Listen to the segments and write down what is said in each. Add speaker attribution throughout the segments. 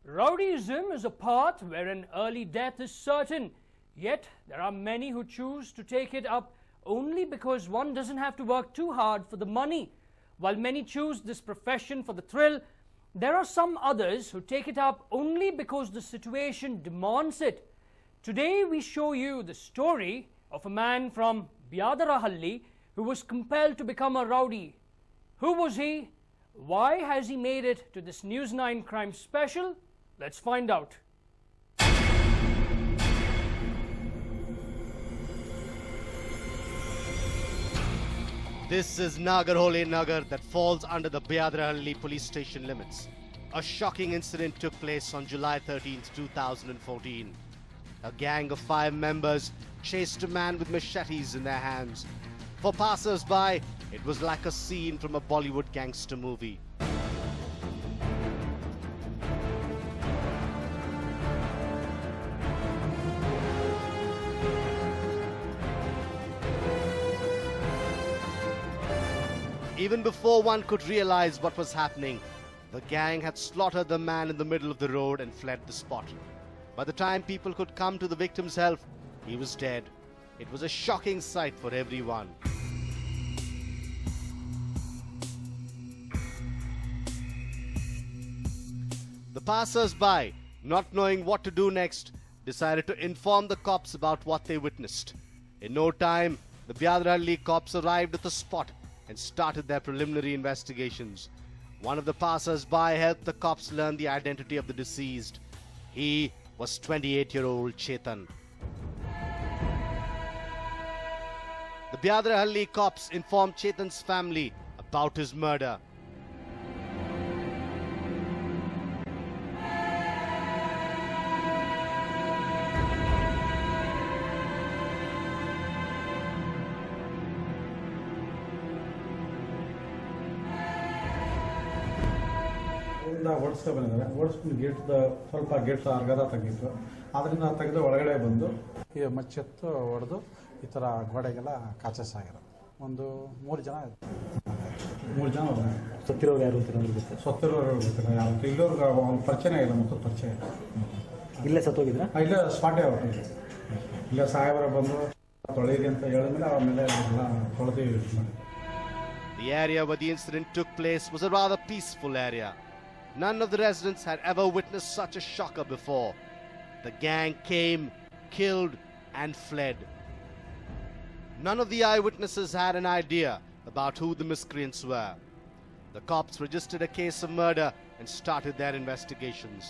Speaker 1: Rowdyism is a path where an early death is certain, yet there are many who choose to take it up only because one doesn't have to work too hard for the money. While many choose this profession for the thrill, there are some others who take it up only because the situation demands it. Today we show you the story of a man from Byadarahalli who was compelled to become a rowdy. Who was he? Why has he made it to this News 9 crime special? Let's find out.
Speaker 2: This is Nagarhole Nagar that falls under the Byadarahalli police station limits. A shocking incident took place on July 13, 2014. A gang of 5 members chased a man with machetes in their hands. For passers-by, it was like a scene from a Bollywood gangster movie. Even before one could realize what was happening, the gang had slaughtered the man in the middle of the road and fled the spot. By the time people could come to the victim's help, he was dead. It was a shocking sight for everyone. The passers-by, not knowing what to do next, decided to inform the cops about what they witnessed. In no time, the Byadarahalli cops arrived at the spot and started their preliminary investigations. One of the passers-by helped the cops learn the identity of the deceased. He was 28-year-old Chetan. The Byadarahalli cops informed Chetan's family about his murder.
Speaker 3: ಓಡಿಸ್ತಾ ಬಂದಿದ್ದಾರೆ. ಓಡಿಸ್ಕೊಂಡು ಸ್ವಲ್ಪ gate ಅರ್ಗದ ತೆಗಿದ್ರು. ಅದರಿಂದ ತೆಗೆದು ಒಳಗಡೆ ಬಂದು ಈ ಮಚ್ಚೆತ್ತು ಹೊಡೆದು ಈ ಥರ ಗೋಡೆಗೆಲ್ಲ ಕಾಚಸ್ ಆಗಿರೋದು. ಒಂದು 3 ಜನ
Speaker 4: ಸತ್ತಿರೋರು ಯಾರು ಅಂತ ಗೊತ್ತೆ?
Speaker 3: ಸತ್ತಿರೋರು ಗೊತ್ತಿಲ್ಲ ಯಾರು. ಇಲ್ಲೋರ್ಗೆ ಅವ್ನ ಪರಿಚಯ ಇಲ್ಲ, ಮತ್ತು ಪರಿಚಯ
Speaker 4: ಇಲ್ಲೇ ಸತ್ತೋಗಿದ್ರೆ
Speaker 3: ಇಲ್ಲೇ ಸ್ಪಾಟೇ ಅವರು ಇಲ್ಲೇ ಸಾಹೇಬರ ಬಂದು ತೊಳೆಯಿರಿ ಅಂತ ಹೇಳಿದ್ಮೇಲೆ ಆಮೇಲೆ ಎಲ್ಲ ತೊಳೆದು ಯೂಸ್ ಮಾಡಿ.
Speaker 2: The area where the incident took place was a rather peaceful area. None of the residents had ever witnessed such a shocker before. The gang came, killed, and fled. None of the eyewitnesses had an idea about who the miscreants were. The cops registered a case of murder and started their investigations.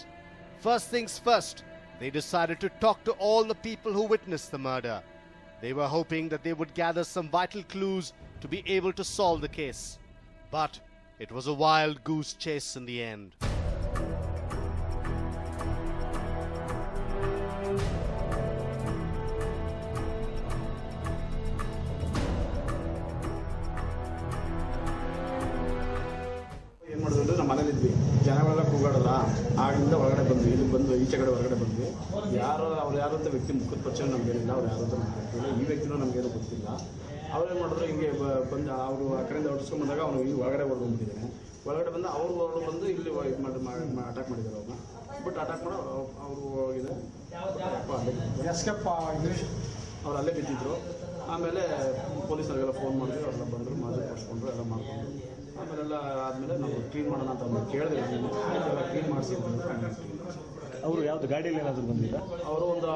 Speaker 2: First things first, they decided to talk to all the people who witnessed the murder. They were hoping that they would gather some vital clues to be able to solve the case. But it was a wild goose chase in the end.
Speaker 5: ಏನು ಮಾಡಿದ್ರು ನಮ್ಮ ಮನೇಲಿದ್ವಿ, ಜನಗಳೆಲ್ಲ ಕೂಗಾಡಲ್ಲ. ಆಗಿಂದ ಒಳಗಡೆ ಬಂದ್ವಿ, ಇಲ್ಲಿ ಬಂದು ಈಚೆ ಕಡೆ ಹೊರಗಡೆ ಬಂದ್ವಿ. ಅವ್ರು ಯಾರು ಅಂತ ವ್ಯಕ್ತಿ ಮುಖದ ಪರಿಚಯ ನಮಗೇನಿಲ್ಲ, ಅವ್ರು ಯಾರು ಅಂತ ನಮ್ಗೆ ಗೊತ್ತಿಲ್ಲ. ಈ ವ್ಯಕ್ತಿನೂ ನಮಗೇನು ಗೊತ್ತಿಲ್ಲ. ಅವ್ರೇನು ಮಾಡಿದ್ರು, ಹಿಂಗೆ ಬಂದು ಅವರು ಆ ಕಡೆಯಿಂದ ಹೊಡಿಸ್ಕೊಂಡು ಬಂದಾಗ ಅವನು ಇಲ್ಲಿ ಒಳಗಡೆ ಹೊಡ್ಕೊಂಡ್ಬಿಟ್ಟಿದ್ದಾನೆ. ಒಳಗಡೆ ಬಂದು ಅವರು ಬಂದು ಇಲ್ಲಿ ಇದು ಮಾಡಿ ಅಟ್ಯಾಕ್ ಮಾಡಿದ್ದಾರೆ ಅವ್ರನ್ನ. ಬಟ್ ಅಟ್ಯಾಕ್ ಮಾಡೋ ಅವರು ಹೋಗಿದೆ, ಅವ್ರು ಅಲ್ಲೇ ಬಿದ್ದಿದ್ರು. ಆಮೇಲೆ ಪೊಲೀಸರಿಗೆಲ್ಲ ಫೋನ್ ಮಾಡಿದ್ರು, ಅವರೆಲ್ಲ ಬಂದರು, ಮಾಜಿ ಕೊಡಿಸ್ಕೊಂಡ್ರು, ಎಲ್ಲ ಮಾಡಿಕೊಂಡು ಆಮೇಲೆಲ್ಲ ಆದಮೇಲೆ ನಾವು ಕ್ಲೀನ್ ಮಾಡೋಣ ಅಂತ ಅವ್ರು ಕೇಳಿದ್ರೆ ಎಲ್ಲ ಕ್ಲೀನ್ ಮಾಡಿಸಿ ಅಂತ.
Speaker 4: ಅವರು ಯಾವುದು ಗಾಡಿಯಲ್ಲಿ ಏನಾದರೂ ಬಂದಿಲ್ಲ?
Speaker 5: ಅವರು ಒಂದು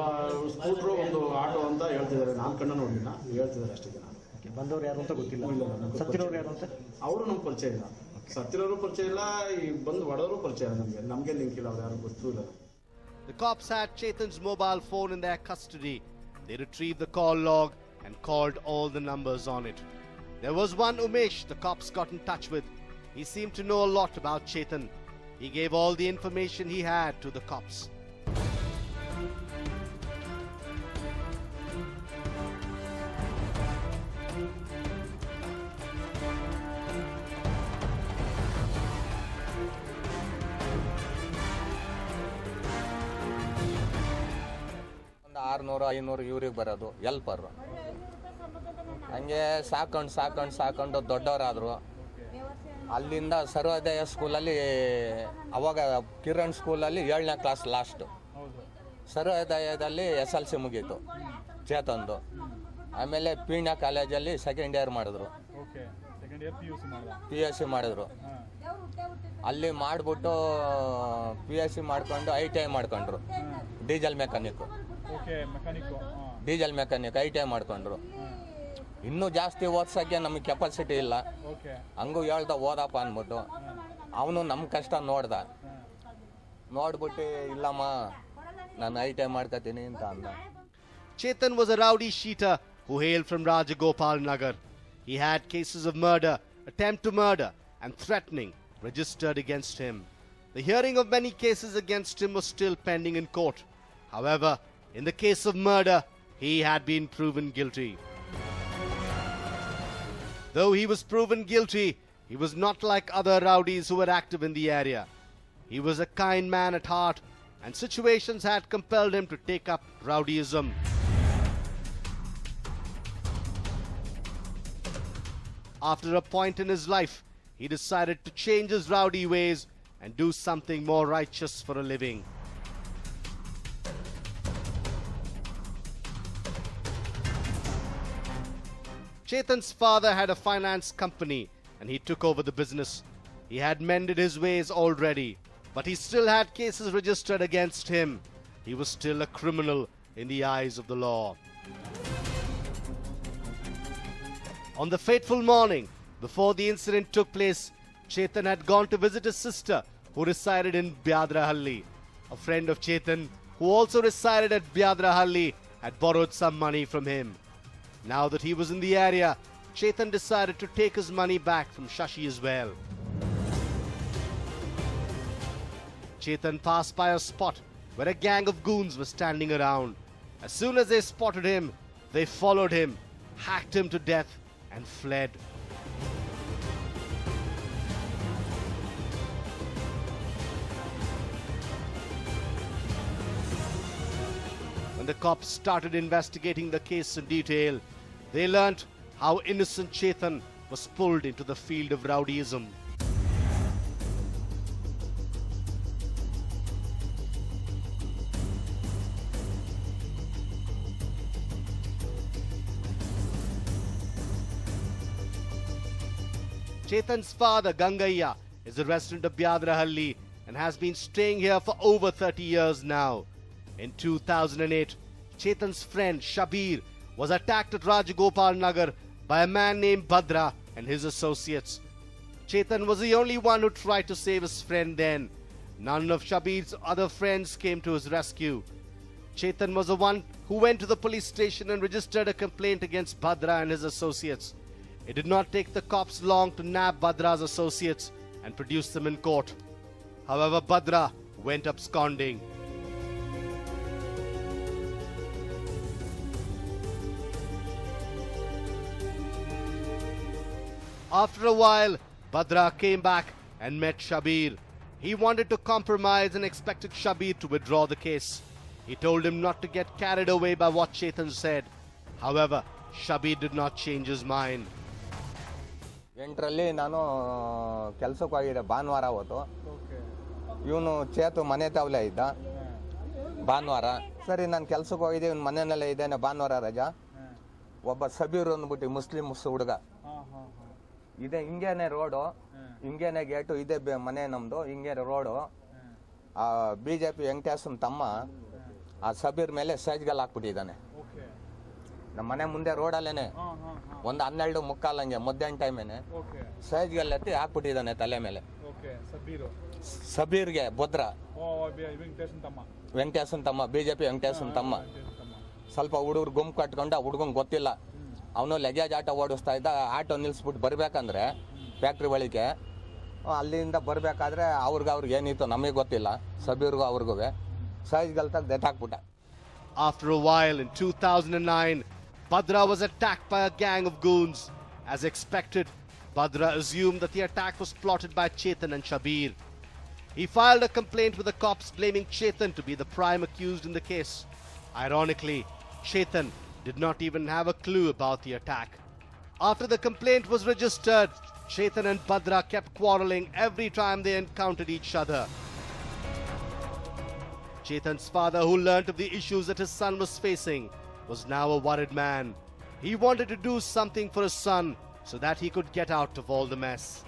Speaker 5: ಸ್ಕೂಟ್ರು, ಒಂದು ಆಟೋ ಅಂತ ಹೇಳ್ತಿದ್ದಾರೆ. ನಾನು ಕಣ್ಣ ನೋಡಿಲ್ಲ, ಹೇಳ್ತಿದ್ದಾರೆ ಅಷ್ಟೇ. ಜನ
Speaker 4: ಬಂದವ್ರು ಯಾರು ಅಂತ ಗೊತ್ತಿಲ್ಲ. ಸತ್ತಿರೋರು ಯಾರು ಅಂತ
Speaker 5: ಅವರು ನಮ್ಗೆ ಪರಿಚಯ ಇಲ್ಲ. ಸತ್ತಿರೋರು ಪರಿಚಯ ಇಲ್ಲ, ಈ ಬಂದು ಹೊಡೆದ್ರು ಪರಿಚಯ ಇಲ್ಲ. ನಮಗೆ ಲಿಂಕ್ ಇಲ್ಲ, ಅವ್ರು ಯಾರು ಗೊತ್ತೂ ಇಲ್ಲ.
Speaker 2: The cops had Chetan's mobile phone in their custody. They retrieved the call log and called all the numbers on it. There was one Umesh the cops got in touch with. He seemed to know a lot about Chetan. He gave all the information he had to the cops.
Speaker 6: ಒಂದು 600-500 ಇವ್ರಿಗೆ ಬರೋದು ಎಲ್ಪರು. ಹಂಗೆ ಸಾಕೊಂಡು ದೊಡ್ಡವರಾದರು. ಅಲ್ಲಿಂದ ಸರ್ವೋದಯ ಸ್ಕೂಲಲ್ಲಿ ಅವಾಗ ಕಿರಣ್ ಸ್ಕೂಲಲ್ಲಿ 7ನೇ class last. ಸರ್ವೋದಯದಲ್ಲಿ SLC ಮುಗೀತು ಚೇತನ್ದು. ಆಮೇಲೆ ಪೀಣ್ಯ ಕಾಲೇಜಲ್ಲಿ ಸೆಕೆಂಡ್ ಇಯರ್ ಮಾಡಿದ್ರು, PUC ಮಾಡಿದ್ರು. ಅಲ್ಲಿ ಮಾಡಿಬಿಟ್ಟು PUC ಮಾಡ್ಕೊಂಡು ITI ಮಾಡ್ಕೊಂಡ್ರು, diesel mechanic. Diesel mechanic ITI ಮಾಡ್ಕೊಂಡ್ರು. ಇನ್ನೂ ಜಾಸ್ತಿ ಓದ್ಸೋಕ್ಕೆ ನಮಗೆ ಕೆಪಾಸಿಟಿ ಇಲ್ಲ. ಹಂಗೂ ಹೇಳ್ದ ಓದಪ್ಪ ಅಂದ್ಬಿಟ್ಟು ಅವನು ನಮ್ಮ ಕಷ್ಟ ನೋಡ್ಬಿಟ್ಟು ಇಲ್ಲಮ್ಮ ನಾನು ITI ಮಾಡ್ಕೊತೀನಿ ಅಂತ ಅಂದ.
Speaker 2: Chetan was a rowdy sheeter who hailed from Rajagopal Nagar. He had cases of murder, attempt to murder and threatening registered against him. The hearing of many cases against him was still pending in court. However, in the case of murder, he had been proven guilty. Though he was proven guilty, he was not like other rowdies who were active in the area. He was a kind man at heart, and situations had compelled him to take up rowdyism. After a point in his life, he decided to change his rowdy ways and do something more righteous for a living. Chetan's father had a finance company and he took over the business. He had mended his ways already, but he still had cases registered against him. He was still a criminal in the eyes of the law. On the fateful morning before the incident took place, Chetan had gone to visit his sister who resided in Byadrahalli. A friend of Chetan who also resided at Byadrahalli had borrowed some money from him. Now that he was in the area, Chetan decided to take his money back from Shashi as well. Chetan passed by a spot where a gang of goons were standing around. As soon as they spotted him, they followed him, hacked him to death and fled. When the cops started investigating the case in detail, they learnt how innocent Chetan was pulled into the field of rowdyism. Chetan's father, Gangayya, is a resident of Byadrahalli and has been staying here for over 30 years now. In 2008, Chetan's friend Shabir was attacked at Rajagopal Nagar by a man named Bhadra and his associates. Chetan was the only one who tried to save his friend then. None of Shabir's other friends came to his rescue. Chetan was the one who went to the police station and registered a complaint against Bhadra and his associates. It did not take the cops long to nab Bhadra's associates and produce them in court. However, Bhadra went absconding. After a while, Bhadra came back and met Shabir. He wanted to compromise and expected Shabir to withdraw the case. He told him not to get carried away by what Chetan said. However, Shabir did not change his mind.
Speaker 6: 8ರಲ್ಲಿ ನಾನು ಕೆಲಸಕ್ಕೆ ಹೋಗಿದ್ದೆ ಭಾನುವಾರ ಅವತ್ತು. ಇವನು ಚೇತು ಮನೆ ತಾವಲೇ ಇದ್ದ ಭಾನುವಾರ. ಸರಿ ನಾನು ಕೆಲಸಕ್ಕೆ ಹೋಗಿದ್ದೆ, ಇವನು ಮನೆಯಲ್ಲೇ ಇದ್ದೇನೆ, ಭಾನುವಾರ ರಜಾ. ಒಬ್ಬ ಸಬೀರ್ ಅಂದ್ಬಿಟ್ಟು ಮುಸ್ಲಿಮ್ಸ್ ಹುಡುಗ, ಇದೆ ಹಿಂಗೇನೆ ರೋಡು, ಹಿಂಗೇನೆ ಗೇಟು, ಇದೆ ಮನೆ ನಮ್ಮದು, ಹಿಂಗೆ ರೋಡು. ಆ BJP ವೆಂಕಟೇಶನ್ ತಮ್ಮ ಆ ಸಬೀರ್ ಮೇಲೆ ಸೈಜ್ಗಲ್ ಹಾಕ್ಬಿಟ್ಟಿದ್ದಾನೆ. ನಮ್ಮ ಮನೆ ಮುಂದೆ ರೋಡಲ್ಲೇನೆ ಒಂದು 12:15 ಹಂಗೆ ಮಧ್ಯಾಹ್ನ ಟೈಮೇನೆ ಸೈಜ್ಗಲ್ ಎತ್ತಿ ಹಾಕ್ಬಿಟ್ಟಿದ್ದಾನೆ ತಲೆ ಮೇಲೆ. ಸಬೀರ್ಗೆ ಭದ್ರ ವೆಂಕಟೇಶನ್ ತಮ್ಮ, BJP ವೆಂಕಟೇಶನ್ ತಮ್ಮ. ಸ್ವಲ್ಪ ಹುಡುಗರು ಗುಂಪು ಕಟ್ಕೊಂಡು, ಆ ಹುಡುಗಂಗೆ ಗೊತ್ತಿಲ್ಲ, ಅವನು ಲಗೇಜ್ ಆಟೋ ಓಡಿಸ್ತಾ ಇದ್ದ. ಆಟೋ ನಿಲ್ಲಿಸ್ಬಿಟ್ಟು ಬರಬೇಕಂದ್ರೆ ಫ್ಯಾಕ್ಟ್ರಿ ಬಳಿಗೆ, ಅಲ್ಲಿಂದ ಬರಬೇಕಾದ್ರೆ ಅವ್ರಿಗೆ ಏನಿತ್ತು ನಮಗೆ ಗೊತ್ತಿಲ್ಲ, ಸಬೀರ್ಗೂ ಅವ್ರಿಗೂ ಸೈಜ್ಗಲ್ ತೆಗ್ದು ಎತ್ತಾಕ್ಬಿಟ್ಟ.
Speaker 2: After a while, in 2009, Bhadra was attacked by a gang of goons. As expected, Bhadra assumed that the attack was plotted by Chetan and Shabir. He filed a complaint with the cops blaming Chetan to be the prime accused in the case. Ironically, Chetan did not even have a clue about the attack. After the complaint was registered, Chetan and Bhadra kept quarreling every time they encountered each other. Chetan's father, who learnt of the issues that his son was facing, was now a worried man. He wanted to do something for his son so that he could get out of all the mess.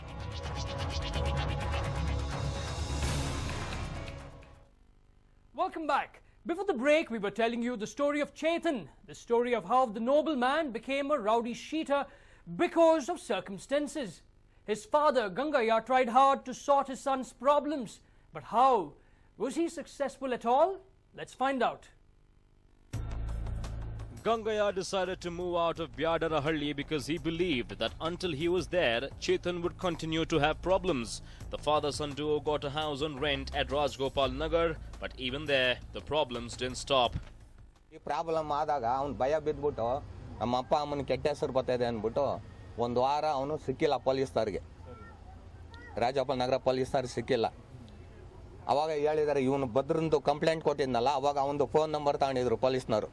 Speaker 1: Welcome back. Before the break, we were telling you the story of Chetan, the story of how the noble man became a rowdy cheater because of circumstances. His father, Gangaya, tried hard to sort his son's problems. But how? Was he successful at all? Let's find out.
Speaker 7: Gangaya decided to move out of Byadarahalli because he believed that until he was there, Chetan would continue to have problems. The father-son duo got a house on rent at Rajgopal Nagar, but even there, the problems didn't stop.
Speaker 6: ಈ problem ಆದಾಗ ಅವ್ನು ಭಯ ಬಿದ್ದುಬಿಟ್ಟು ನಮ್ಮ ಅಪ್ಪ ಅಮ್ಮನ ಕೆಟ್ಟ ಹೆಸರು ಬರ್ತಾಯಿದೆ ಅಂದ್ಬಿಟ್ಟು ಒಂದು ವಾರ ಅವನು ಸಿಕ್ಕಿಲ್ಲ ಪೊಲೀಸ್ನವ್ರಿಗೆ. ರಾಜಗೋಪಾಲ್ ನಗರ ಪೊಲೀಸ್ನವ್ರಿಗೆ ಸಿಕ್ಕಿಲ್ಲ. ಅವಾಗ ಹೇಳಿದ್ದಾರೆ ಇವನು ಭದ್ರಂದು ಕಂಪ್ಲೇಂಟ್ ಕೊಟ್ಟಿದ್ನಲ್ಲ, ಅವಾಗ ಅವನದು ಫೋನ್ ನಂಬರ್ ತಗೊಂಡಿದ್ರು ಪೊಲೀಸ್ನವರು.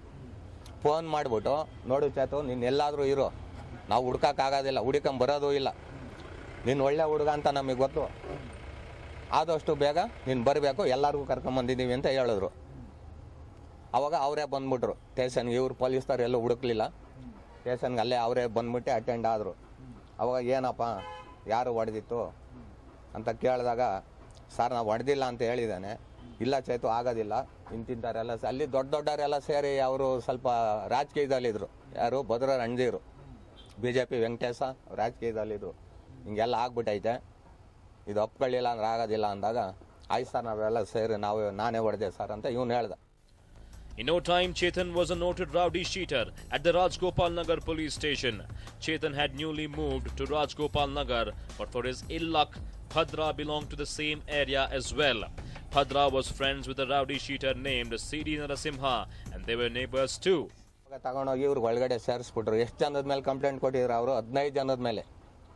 Speaker 6: ಫೋನ್ ಮಾಡಿಬಿಟ್ಟು ನೋಡು ಚೇತು, ನೀನು ಎಲ್ಲಾದರೂ ಇರೋ, ನಾವು ಹುಡ್ಕೋಕ್ಕಾಗೋದಿಲ್ಲ, ಹುಡುಕೊಂಬರೋದು ಇಲ್ಲ, ನೀನು ಒಳ್ಳೆ ಹುಡುಗ ಅಂತ ನಮಗೆ ಗೊತ್ತು, ಆದಷ್ಟು ಬೇಗ ನೀನು ಬರಬೇಕು, ಎಲ್ಲರಿಗೂ ಕರ್ಕೊಂಬಂದಿದ್ದೀವಿ ಅಂತ ಹೇಳಿದ್ರು. ಅವಾಗ ಅವರೇ ಬಂದ್ಬಿಟ್ರು ಸ್ಟೇಷನ್ಗೆ. ಇವ್ರು ಪೊಲೀಸ್ನವ್ರು ಎಲ್ಲೂ ಹುಡುಕ್ಲಿಲ್ಲ, ಸ್ಟೇಷನ್ಗೆ ಅಲ್ಲೇ ಅವರೇ ಬಂದ್ಬಿಟ್ಟು ಅಟೆಂಡ್ ಆದರು. ಅವಾಗ ಏನಪ್ಪ ಯಾರು ಹೊಡೆದಿತ್ತು ಅಂತ ಕೇಳಿದಾಗ, ಸರ್ ನಾವು ಹೊಡೆದಿಲ್ಲ ಅಂತ ಹೇಳಿದ್ದಾನೆ. ಇಲ್ಲ ಚೇತು ಆಗೋದಿಲ್ಲ, ಇಂತಿಂಥವರೆಲ್ಲ ಅಲ್ಲಿ ದೊಡ್ಡ ದೊಡ್ಡವರೆಲ್ಲ ಸೇರಿ ಅವರು ಸ್ವಲ್ಪ ರಾಜಕೀಯದಲ್ಲಿದ್ದರು. ಯಾರು ಭದ್ರ ರಣಜೀರು, BJP ವೆಂಕಟೇಶ ರಾಜಕೀಯದಲ್ಲಿದ್ದರು. ಹಿಂಗೆಲ್ಲ ಆಗ್ಬಿಟ್ಟೈತೆ, ಇದು ಒಪ್ಕೊಳ್ಳಿಲ್ಲ ಅಂದ್ರೆ ಆಗೋದಿಲ್ಲ ಅಂದಾಗ, ಆಯ್ತು ಸರ್ ನಾವೆಲ್ಲ ಸೇರಿ ನಾನೇ ಹೊಡೆದೆ ಸರ್ ಅಂತ ಇವನು ಹೇಳ್ದ.
Speaker 7: In no time, Chetan was a noted rowdy cheater at the Rajgopal Nagar police station. Chetan had newly moved to Rajgopal Nagar, but for his ill luck, Bhadra belonged to the same area as well. Bhadra was friends with a rowdy cheater named C.D. Narasimha, and they were neighbors too.
Speaker 6: ತಗೊಂಡೋಗಿ ಇವ್ರು ಒಳಗಡೆ ಸೇರಿಸ್ಬಿಟ್ರು. ಎಷ್ಟು ಜನದ ಮೇಲೆ complaint ಕೊಟ್ಟಿದ್ರು ಅವರು? 15 ಜನದ ಮೇಲೆ.